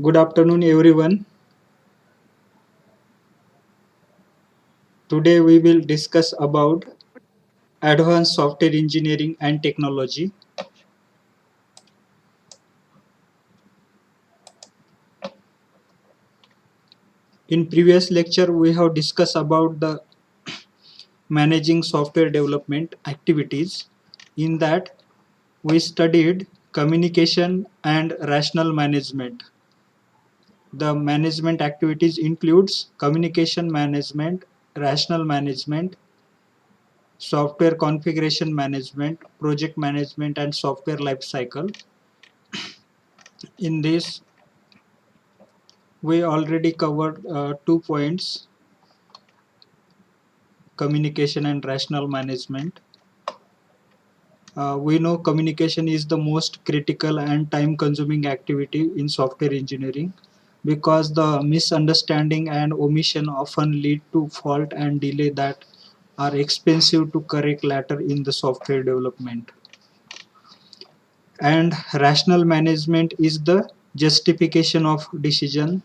Good afternoon, everyone. Today we will discuss about advanced software engineering and technology. In previous lecture, we have discussed about the managing software development activities. In that, we studied communication and rational management. The management activities includes communication management, rational management, software configuration management, project management, and software lifecycle. In this, we already covered 2 points: communication and rational management. We know communication is the most critical and time consuming activity in software engineering because the misunderstanding and omission often lead to fault and delay that are expensive to correct later in the software development. And rational management is the justification of decision.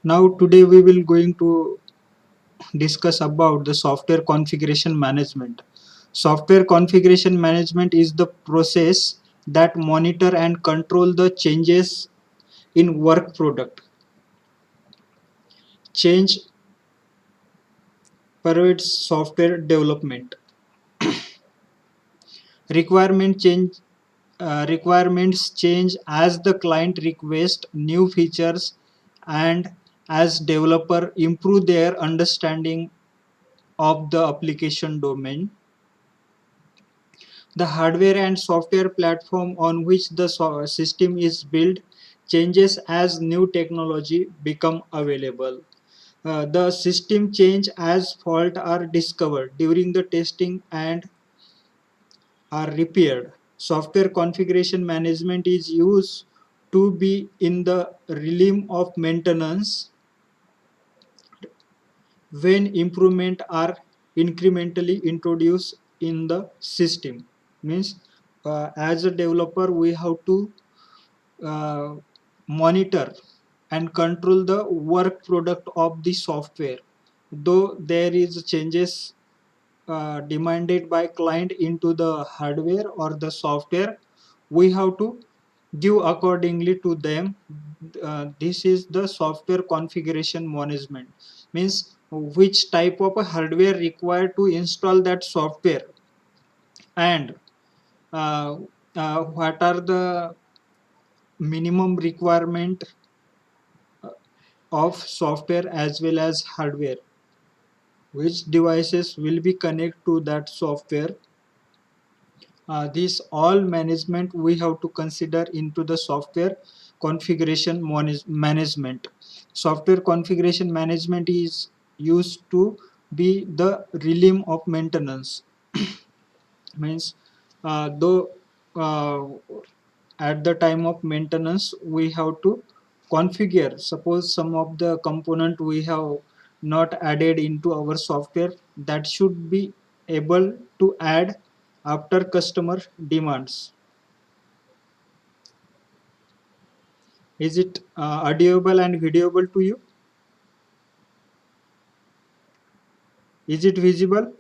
Now today we will going to discuss about the software configuration management. Software configuration management is the process that monitor and control the changes in work product. Change pervades software development. Requirement change Requirements change as the client requests new features and as developer improve their understanding of the application domain. The hardware and software platform on which the system is built changes as new technology become available. The system change as fault are discovered during the testing and are repaired. Software configuration management is used to be in the realm of maintenance when improvement are incrementally introduced in the system. Means as a developer we have to uh, monitor and control the work product of the software, though there is changes demanded by client into the hardware or the software, we have to give accordingly to them. This is the software configuration management. Means which type of a hardware required to install that software, and uh, what are the minimum requirement of software as well as hardware, which devices will be connected to that software. This all management we have to consider into the software configuration management. Software configuration management is used to be the realm of maintenance. Means though at the time of maintenance we have to configure, suppose some of the component we have not added into our software, that should be able to add after customer demands. Is it audible and videoable to you? Is it visible?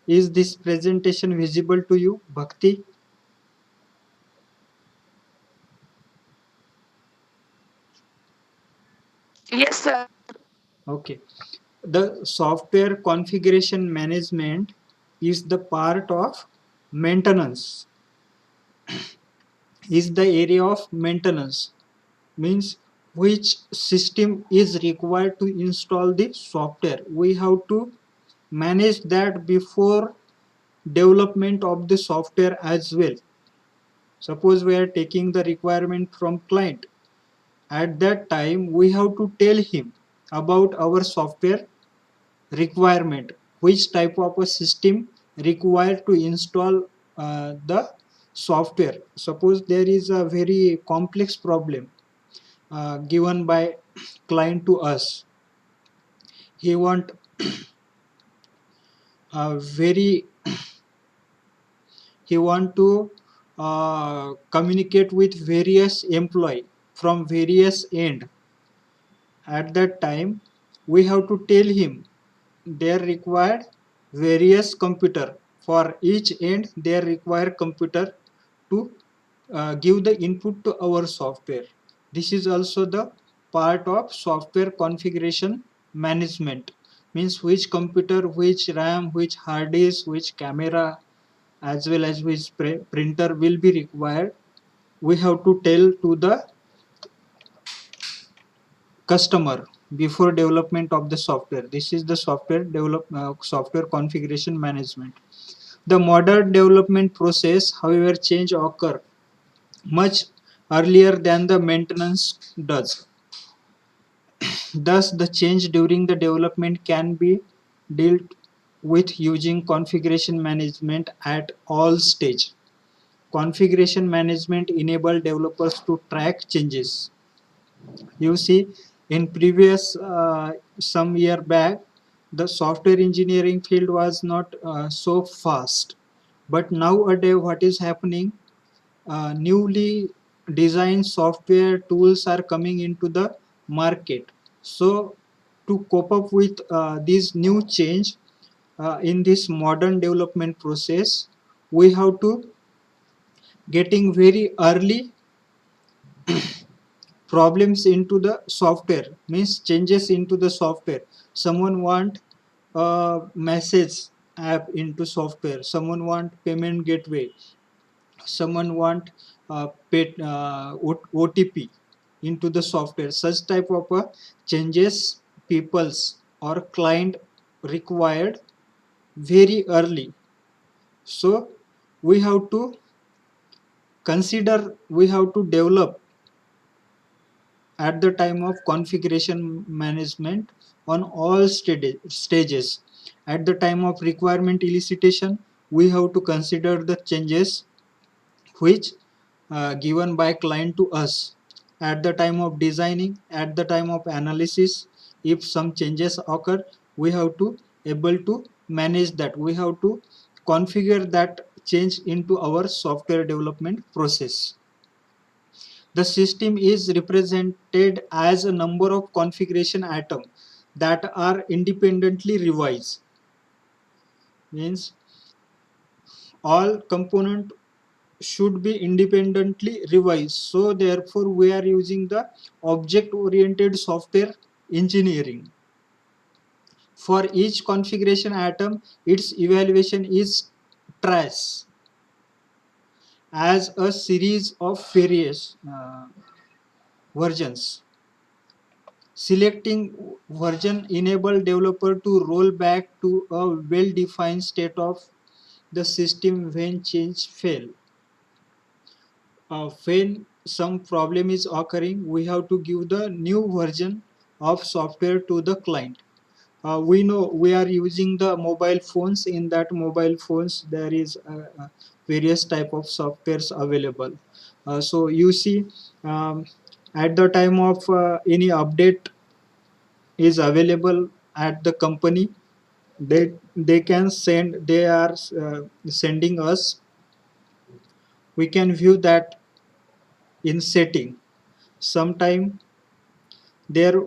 Is this presentation visible to you, Bhakti? Yes, sir. Okay. The software configuration management is the part of maintenance, is the area of maintenance. Means which system is required to install the software, we have to manage that before development of the software as well. Suppose we are taking the requirement from client, at that time we have to tell him about our software requirement, which type of a system required to install the software. Suppose there is a very complex problem given by client to us. He want very he want to communicate with various employee from various end. At that time we have to tell him there required various computer for each end. There require computer to give the input to our software. This is also the part of software configuration management, means which computer, which RAM, which hard disk, which camera, as well as which printer will be required. We have to tell to the customer before development of the software. This is the software configuration management. The modern development process, however, change occur much earlier than the maintenance does. Thus, the change during the development can be dealt with using configuration management at all stage. Configuration management enable developers to track changes. You see, in previous some year back, the software engineering field was not so fast. But nowadays, what is happening? Newly designed software tools are coming into the market. So, to cope up with this new change in this modern development process, we have to getting very early problems into the software, means changes into the software. Someone want a message app into software, someone want payment gateway, someone want OTP into the software. Such type of changes people's or client required very early. So we have to consider, we have to develop at the time of configuration management on all stages. At the time of requirement elicitation, we have to consider the changes which given by client to us. At the time of designing, at the time of analysis, if some changes occur, we have to able to manage that. We have to configure that change into our software development process. The system is represented as a number of configuration atoms that are independently revised. Means all component should be independently revised. So therefore we are using the object oriented software engineering. For each configuration atom, its evaluation is trace as a series of various versions. Selecting version enable developer to roll back to a well-defined state of the system when change fail. When some problem is occurring, we have to give the new version of software to the client. We know we are using the mobile phones. In that mobile phones, there is various type of softwares available. So you see, at the time of any update is available at the company, they can send, they are sending us, we can view that in setting. Sometime there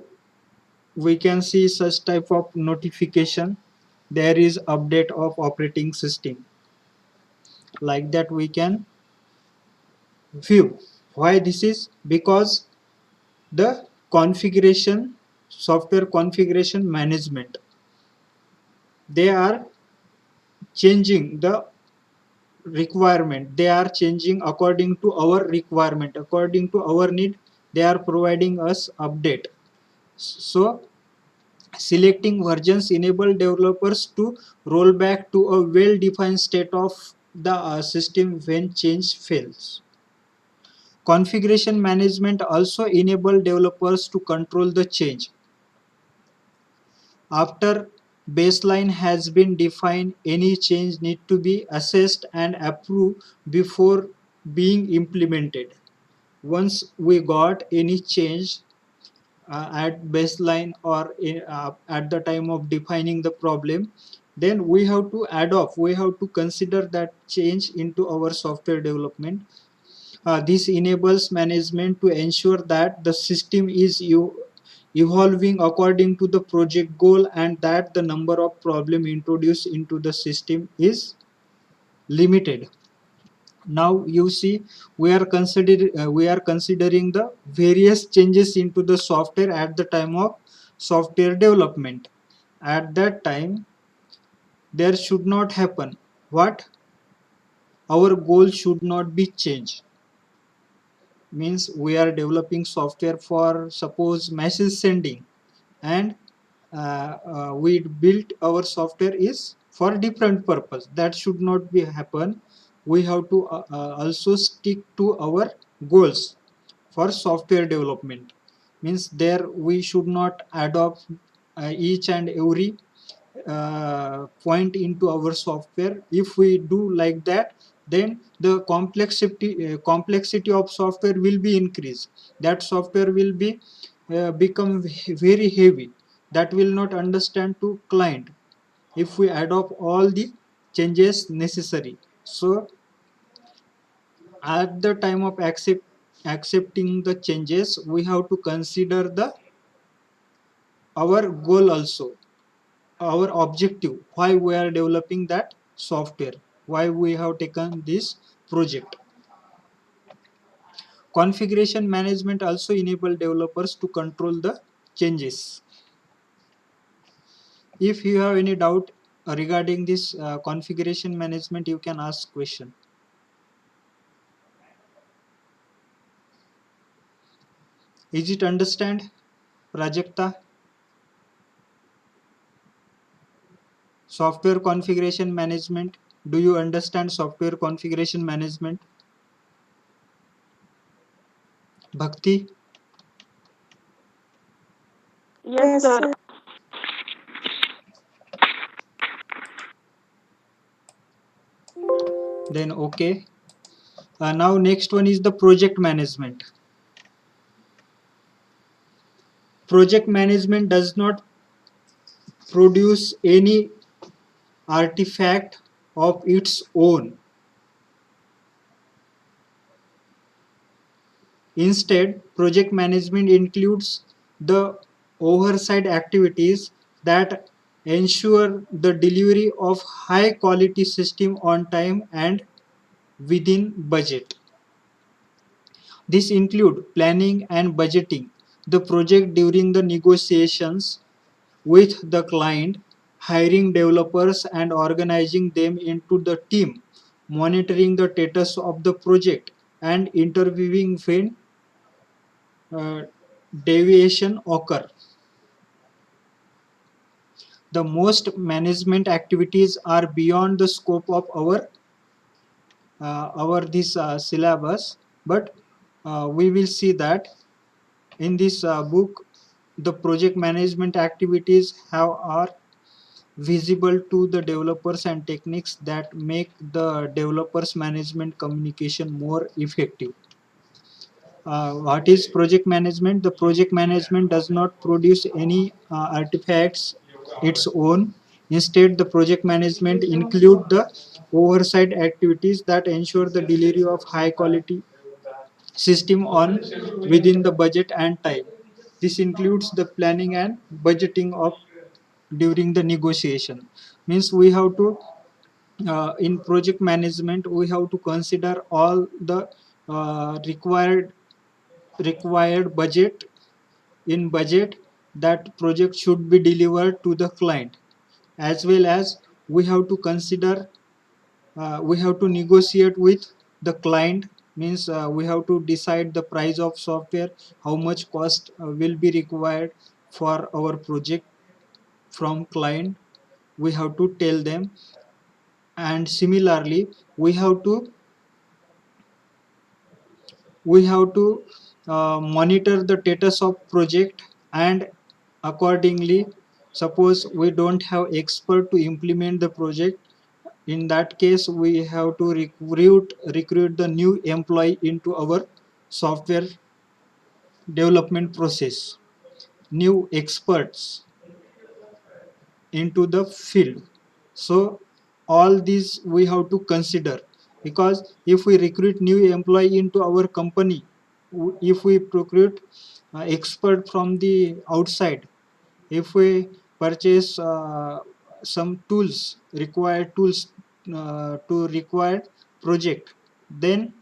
we can see such type of notification, there is update of operating system, like that we can view. Why this is? Because the configuration, software configuration management, they are changing the requirement, they are changing according to our requirement, according to our need, they are providing us update. So selecting versions enable developers to roll back to a well-defined state of the system when change fails. Configuration management also enable developers to control the change. After baseline has been defined, any change need to be assessed and approved before being implemented. Once we got any change at baseline or at the time of defining the problem, then we have to adopt, we have to consider that change into our software development. This enables management to ensure that the system is evolving according to the project goal and that the number of problem introduced into the system is limited. Now you see, we are considering the various changes into the software at the time of software development. At that time there should not happen what, our goal should not be changed. Means we are developing software for suppose message sending, and we built our software is for different purpose, that should not be happen. We have to also stick to our goals for software development. Means there we should not adopt each and every point into our software. If we do like that, then the complexity of software will be increased, that software will be become very heavy, that will not understand to client if we adopt all the changes necessary. So at the time of accepting the changes, we have to consider the our goal also, our objective, why we are developing that software, why we have taken this project. Configuration management also enable developers to control the changes. If you have any doubt regarding this configuration management, you can ask question. Is it understand, Prajakta? Software configuration management, do you understand software configuration management? Bhakti? Yes, sir. Then okay. Now next one is the project management. Project management does not produce any artifact of its own. Instead, project management includes the oversight activities that ensure the delivery of high quality system on time and within budget. This include planning and budgeting the project during the negotiations with the client, hiring developers and organizing them into the team, monitoring the status of the project, and interviewing when uh, deviation occur. The most management activities are beyond the scope of our this syllabus, but we will see that in this book the project management activities have are visible to the developers and techniques that make the developers management communication more effective. What is project management? The project management does not produce any artifacts its own. Instead, the project management include the oversight activities that ensure the delivery of high quality system on within the budget and time. This includes the planning and budgeting of during the negotiation. Means we have to in project management we have to consider all the required budget, in budget that project should be delivered to the client, as well as we have to consider we have to negotiate with the client. Means we have to decide the price of software, how much cost will be required for our project from client, we have to tell them. And similarly we have to monitor the status of project, and accordingly, suppose we don't have expert to implement the project, in that case we have to recruit the new employee into our software development process, new experts into the field. So all these we have to consider, because if we recruit new employee into our company, if we recruit expert from the outside, if we purchase some tools, required tools to required project, then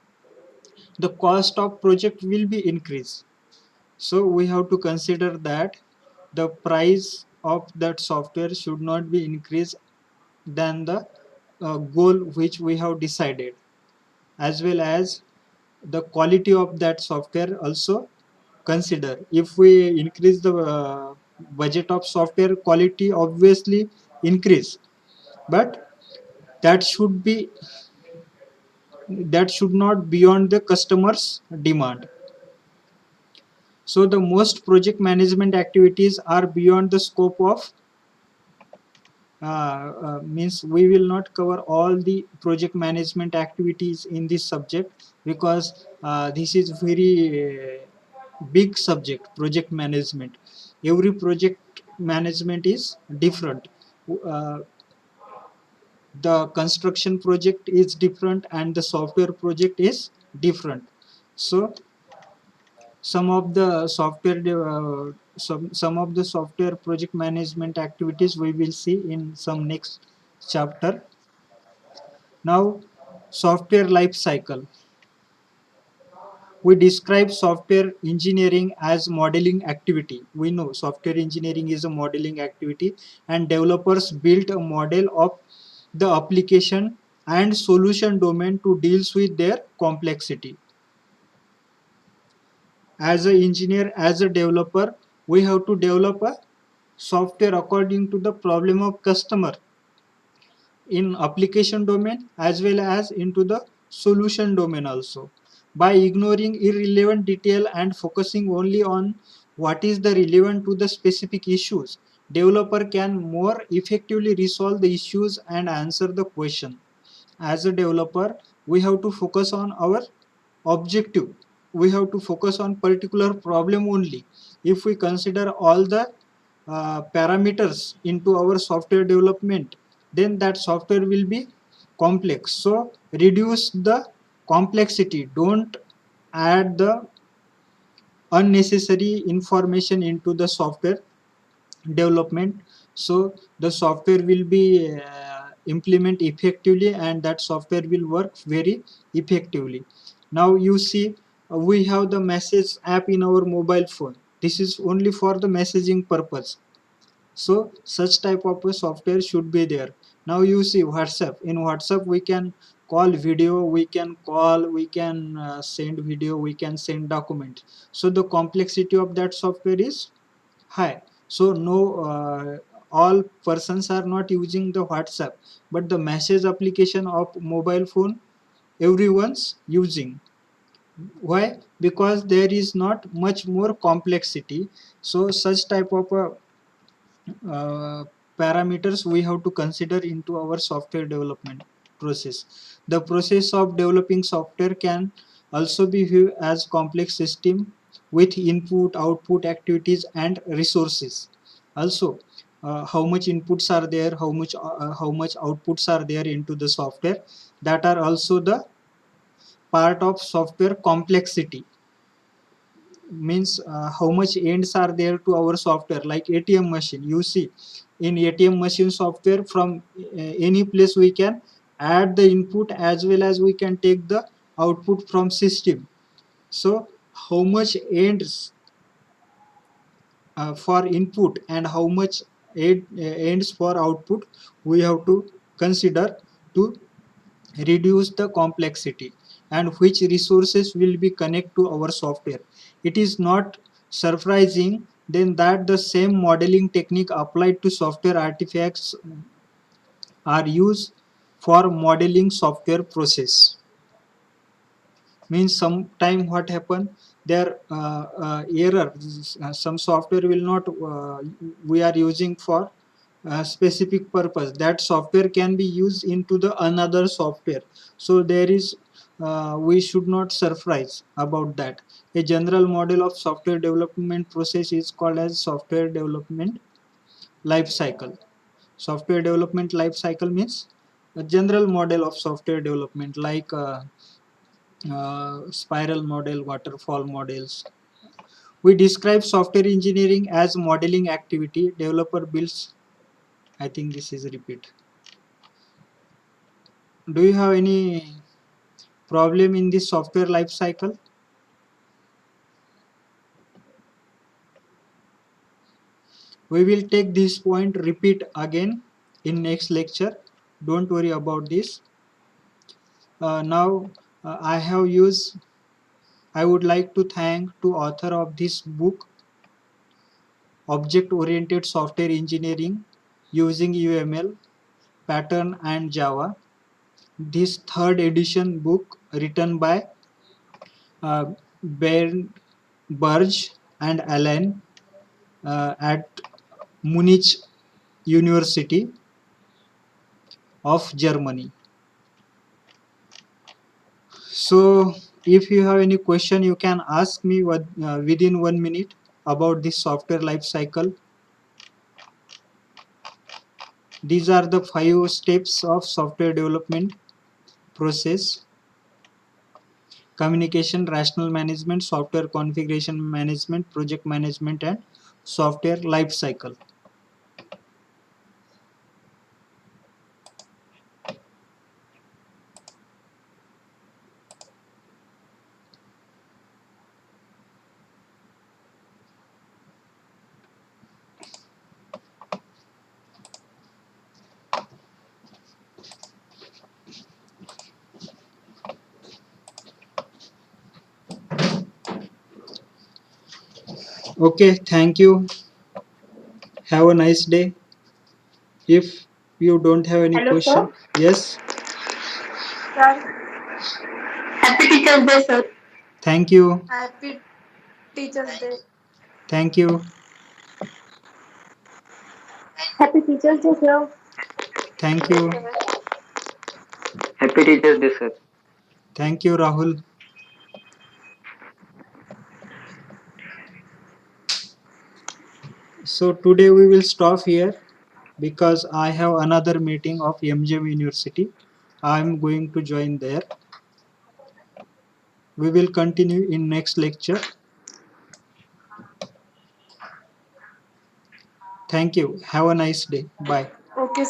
the cost of project will be increased. So we have to consider that the price of that software should not be increased than the goal which we have decided, as well as the quality of that software also consider. If we increase the budget of software, quality obviously increase, but that should be, that should not beyond the customer's demand. So the most project management activities are beyond the scope of means we will not cover all the project management activities in this subject, because this is very big subject, project management. Every project management is different. uh, the construction project is different and the software project is different. So some of the software some of the software project management activities we will see in some next chapter. Now, software life cycle. We describe software engineering as modeling activity. We know software engineering is a modeling activity, and developers built a model of the application and solution domain to deals with their complexity. As an engineer, as a developer, we have to develop a software according to the problem of customer in application domain as well as into the solution domain also. By ignoring irrelevant detail and focusing only on what is the relevant to the specific issues, developer can more effectively resolve the issues and answer the question. As a developer, we have to focus on our objective, we have to focus on particular problem only. If we consider all the parameters into our software development, then that software will be complex. So reduce the complexity, don't add the unnecessary information into the software development. So the software will be implement effectively, and that software will work very effectively. Now you see, we have the message app in our mobile phone. This is only for the messaging purpose. So such type of a software should be there. Now you see WhatsApp. In WhatsApp we can call video, we can call, we can send video, we can send document. So the complexity of that software is high. So no, all persons are not using the WhatsApp, but the message application of mobile phone everyone's using. Why? Because there is not much more complexity. So such type of uh, parameters we have to consider into our software development process. The process of developing software can also be viewed as complex system with input, output activities and resources. Also, how much inputs are there, how much outputs are there into the software, that are also the part of software complexity. Means how much ends are there to our software, like ATM machine. You see, in ATM machine software, from any place we can add the input as well as we can take the output from system. So how much ends for input and how much ends for output, we have to consider to reduce the complexity, and which resources will be connect to our software. It is not surprising then that the same modeling technique applied to software artifacts are used for modeling software process. Means sometime what happen, there error, some software will not we are using for a specific purpose, that software can be used into the another software. So there is we should not surprise about that. A general model of software development process is called as software development life cycle. Software development life cycle means a general model of software development like spiral model, waterfall models. We describe software engineering as modeling activity. Developer builds. I think this is a repeat. Do you have any problem in this software life cycle? We will take this point repeat again in next lecture. Don't worry about this. Now I would like to thank to author of this book, Object Oriented Software Engineering using UML, Pattern and Java. This third edition book written by uh, Bernd Burge and Alan at Munich University of Germany. So if you have any question, you can ask me within 1 minute about this software life cycle. These are the 5 steps of software development process: communication, rational management, software configuration management, project management, and software life cycle. Okay, thank you. Have a nice day. If you don't have any Hello, sir. question, yes, Sir, happy Teachers Day, sir. thank you. Happy Teachers Day. Thank you. Happy Teachers Day, sir. Thank you. Happy Teachers Day, sir. Thank you, Rahul. So today we will stop here because I have another meeting of MGM University. I am going to join there. We will continue in next lecture. Thank you. Have a nice day. Bye. Okay,